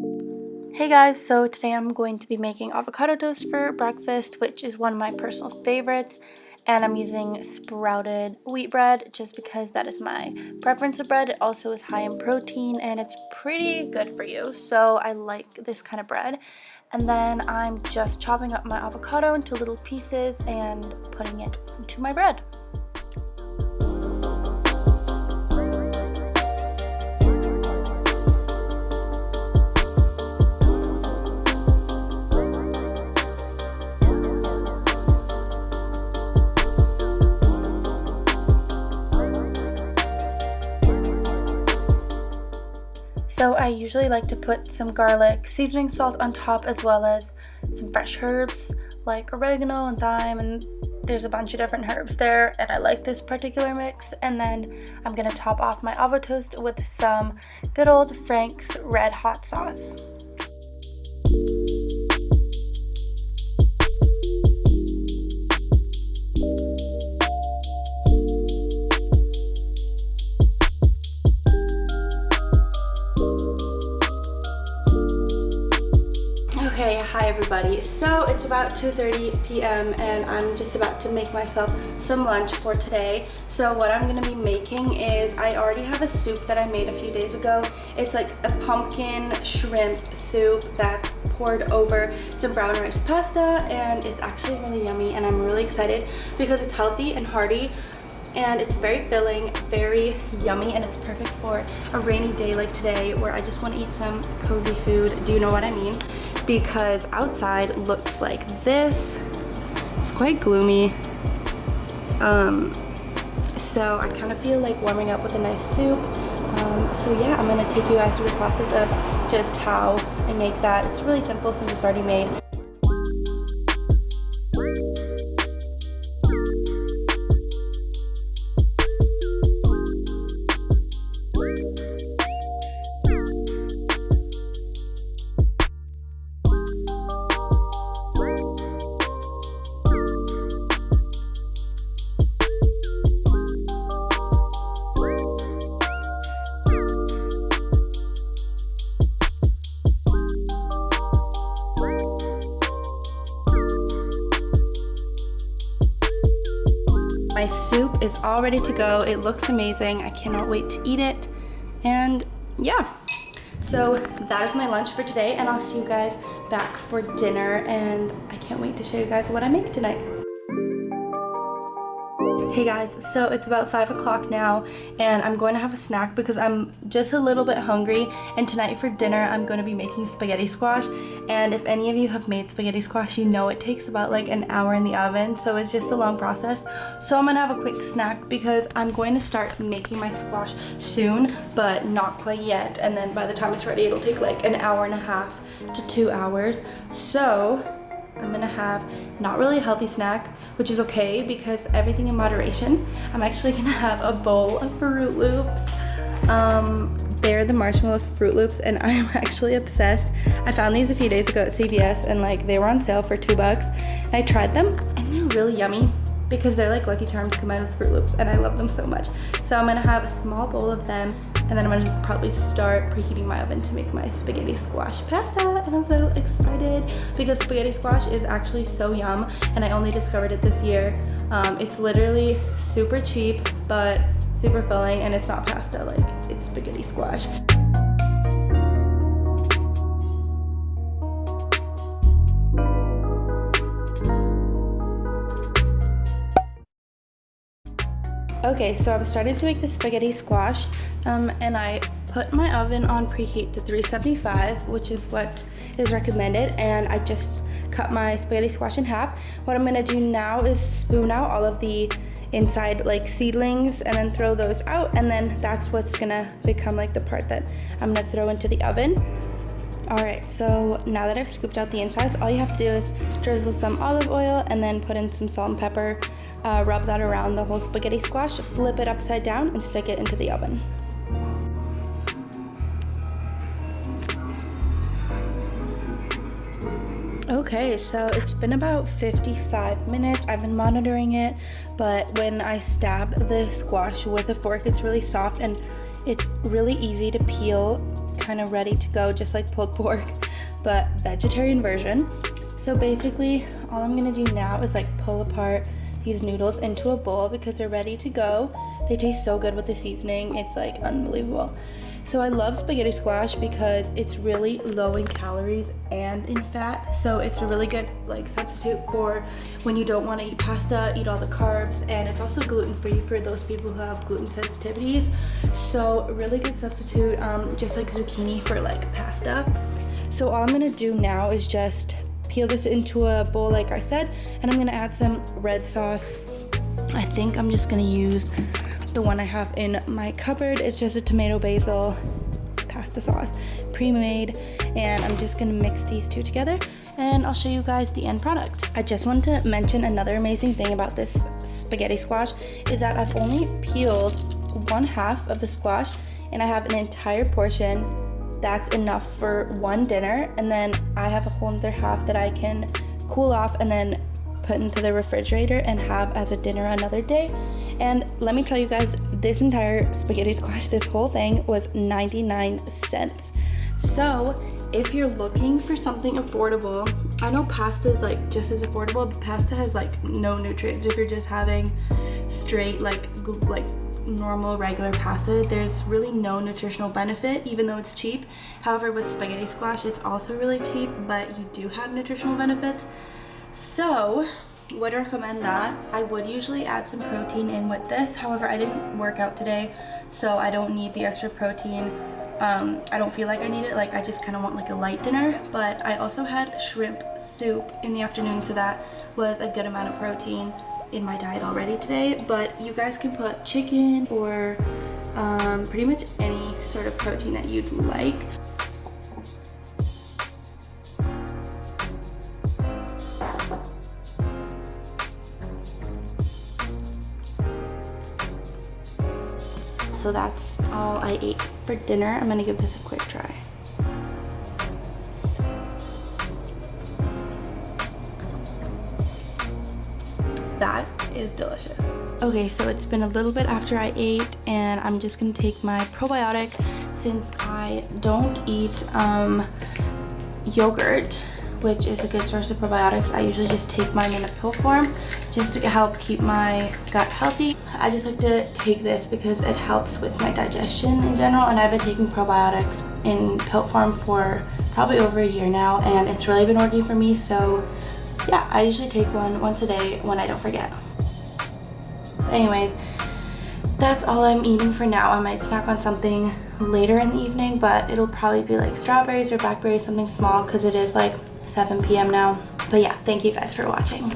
Hey guys, so today I'm going to be making avocado toast for breakfast, which is one of my personal favorites, and I'm using sprouted wheat bread just because that is my preference of bread. It also is high in protein and it's pretty good for you, so I like this kind of bread. And then I'm just chopping up my avocado into little pieces and putting it into my bread. So I usually like to put some garlic seasoning salt on top, as well as some fresh herbs like oregano and thyme, and there's a bunch of different herbs there, and I like this particular mix. And then I'm gonna top off my avocado toast with some good old Frank's red hot sauce. Okay, hi everybody. So it's about 2:30 p.m. and I'm just about to make myself some lunch for today. So what I'm gonna be making is, I already have a soup that I made a few days ago. It's like a pumpkin shrimp soup that's poured over some brown rice pasta, and it's actually really yummy, and I'm really excited because it's healthy and hearty. And it's very filling, very yummy, and it's perfect for a rainy day like today where I just want to eat some cozy food. Do you know what I mean? Because outside looks like this. It's quite gloomy. So I kind of feel like warming up with a nice soup. So yeah, I'm gonna take you guys through the process of just how I make that. It's really simple since it's already made. My soup is all ready to go. It looks amazing. I cannot wait to eat it. And yeah, so that is my lunch for today, and I'll see you guys back for dinner, and I can't wait to show you guys what I make tonight. Hey guys, so it's about 5 o'clock now, and I'm going to have a snack because I'm just a little bit hungry. And tonight for dinner I'm going to be making spaghetti squash, and if any of you have made spaghetti squash, you know it takes about like an hour in the oven, so it's just a long process. So I'm gonna have a quick snack because I'm going to start making my squash soon, but not quite yet, and then by the time it's ready it'll take like an hour and a half to 2 hours. So I'm gonna have not really a healthy snack, which is okay because everything in moderation. I'm actually gonna have a bowl of Fruit Loops. They're the marshmallow Fruit Loops, and I'm actually obsessed. I found these a few days ago at CVS, and like they were on sale for $2. And I tried them, and they're really yummy because they're like Lucky Charms combined with Fruit Loops, and I love them so much. So I'm gonna have a small bowl of them, and then I'm gonna just probably start preheating my oven to make my spaghetti squash pasta. And I'm so excited because spaghetti squash is actually so yum, and I only discovered it this year. It's literally super cheap, but super filling, and it's not pasta, like it's spaghetti squash. Okay, so I'm starting to make the spaghetti squash, and I put my oven on preheat to 375, which is what is recommended, and I just cut my spaghetti squash in half. What I'm gonna do now is spoon out all of the inside like seedlings and then throw those out, and then that's what's gonna become like the part that I'm gonna throw into the oven. Alright, so now that I've scooped out the insides, all you have to do is drizzle some olive oil and then put in some salt and pepper, rub that around the whole spaghetti squash, flip it upside down, and stick it into the oven. Okay, so it's been about 55 minutes. I've been monitoring it, but when I stab the squash with a fork, it's really soft and it's really easy to peel. kind of ready to go, just like pulled pork, but vegetarian version. So basically, all I'm gonna do now is like pull apart these noodles into a bowl because they're ready to go. They taste so good with the seasoning, it's like unbelievable. So I love spaghetti squash because it's really low in calories and in fat. So it's a really good like substitute for when you don't want to eat pasta, eat all the carbs, and it's also gluten-free for those people who have gluten sensitivities. So a really good substitute, just like zucchini for like pasta. So all I'm gonna do now is just peel this into a bowl like I said, and I'm gonna add some red sauce. I think I'm just gonna use the one I have in my cupboard. It's just a tomato basil pasta sauce, pre-made, and I'm just gonna mix these two together and I'll show you guys the end product. I just want to mention another amazing thing about this spaghetti squash is that I've only peeled 1/2 of the squash and I have an entire portion that's enough for one dinner, and then I have a whole other half that I can cool off and then put into the refrigerator and have as a dinner another day. And let me tell you guys, this entire spaghetti squash, this whole thing was 99 cents. So if you're looking for something affordable, I know pasta is like just as affordable, but pasta has like no nutrients. If you're just having straight like normal regular pasta, there's really no nutritional benefit even though it's cheap. However, with spaghetti squash, it's also really cheap, but you do have nutritional benefits. So would recommend that. I would usually add some protein in with this. However, I didn't work out today, so I don't need the extra protein. I don't feel like I need it. Like I just kind of want like a light dinner. But I also had shrimp soup in the afternoon, so that was a good amount of protein in my diet already today. But you guys can put chicken or pretty much any sort of protein that you'd like. So that's all I ate for dinner. I'm gonna give this a quick try. That is delicious. Okay, so it's been a little bit after I ate, and I'm just gonna take my probiotic since I don't eat yogurt, which is a good source of probiotics. I usually just take mine in a pill form just to help keep my gut healthy. I just like to take this because it helps with my digestion in general, and I've been taking probiotics in pill form for probably over a year now, and it's really been working for me. So yeah, I usually take one once a day when I don't forget. Anyways, that's all I'm eating for now. I might snack on something later in the evening, but it'll probably be like strawberries or blackberries, something small, because it is like 7 p.m. now. But yeah, thank you guys for watching.